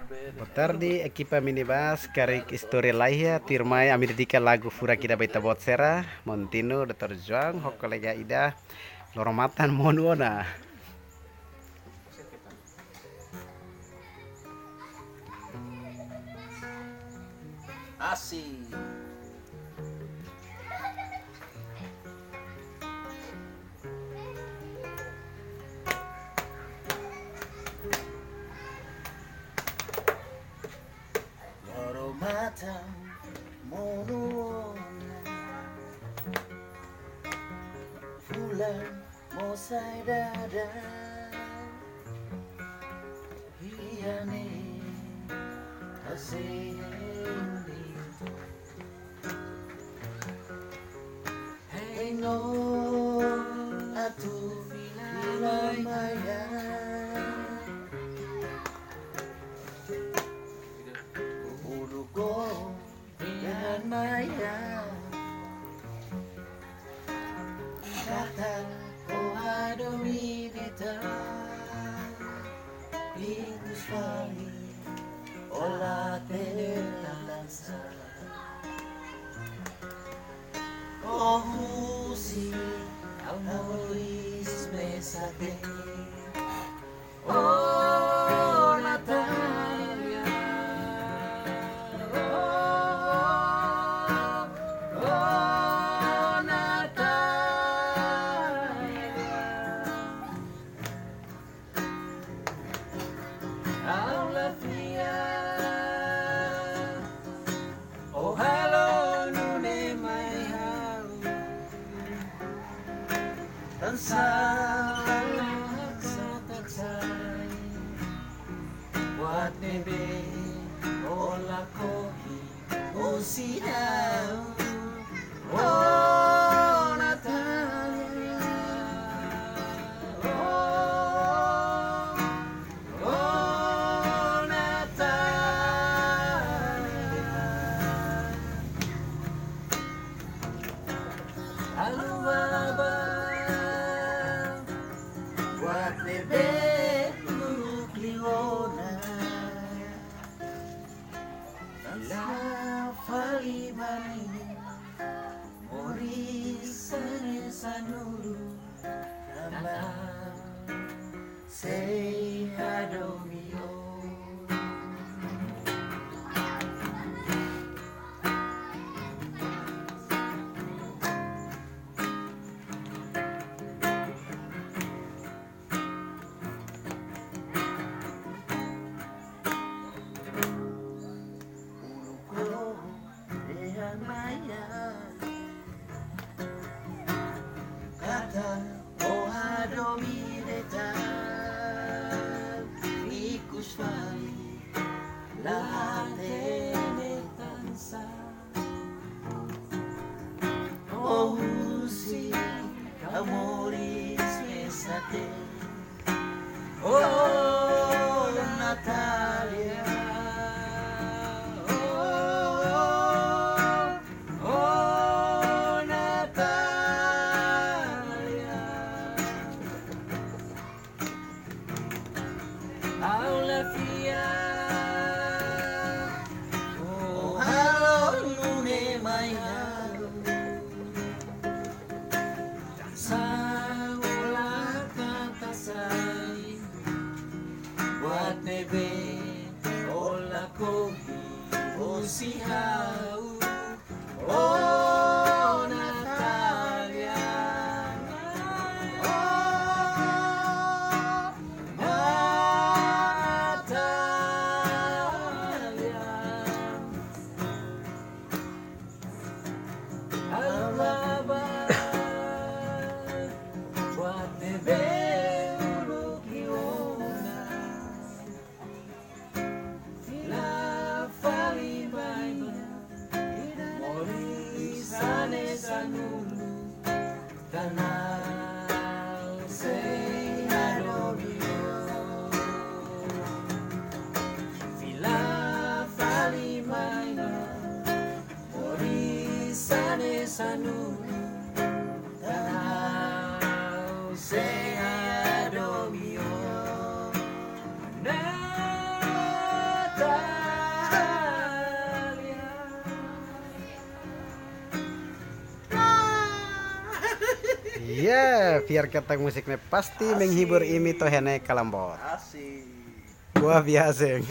Boa tarde, equipa minibus, karik story laia, tirmai amirdika lagu fura kida baita botsera, Montino, Dr. Joang, hok kolega Ida, loromatan monuona. Asik. Loro mata monuona, bulan mosai dada, hiane asini. Hey no, atu vilamaya. Ulugo yan maya, kata o adominita, Venus fali, ola telanza. Oh si, amoris mesate. Oh Natalia, oh Natalia, alla fia, oh hello nune mai hau, tansah taksay, buat nebe ola kohi usiau, oh Natalia, oh Natalia, halo abang, buat nebe luluk liwona. La falibani morisane sanuru nana sei adomio. Uluko dehan maya, kata o adomineta, ikus fali, latene tansa. Oh si, amoris mesate. Oh Natalia, oh Natalia, aula fia, oh halo lune mai halo, saula kata sai, buat nebe ola kohi usihau, oh Natalia, oh Natalia, alaba buat nebe uluk liwona. La falibani morisane sanulu tanal sei adomio. Fila falibani morisane sanulu tanal sei adomio. Natalia. Ya, biar kata musiknya pasti menghibur imi toh hene kalambot. Asik. Gua biasa.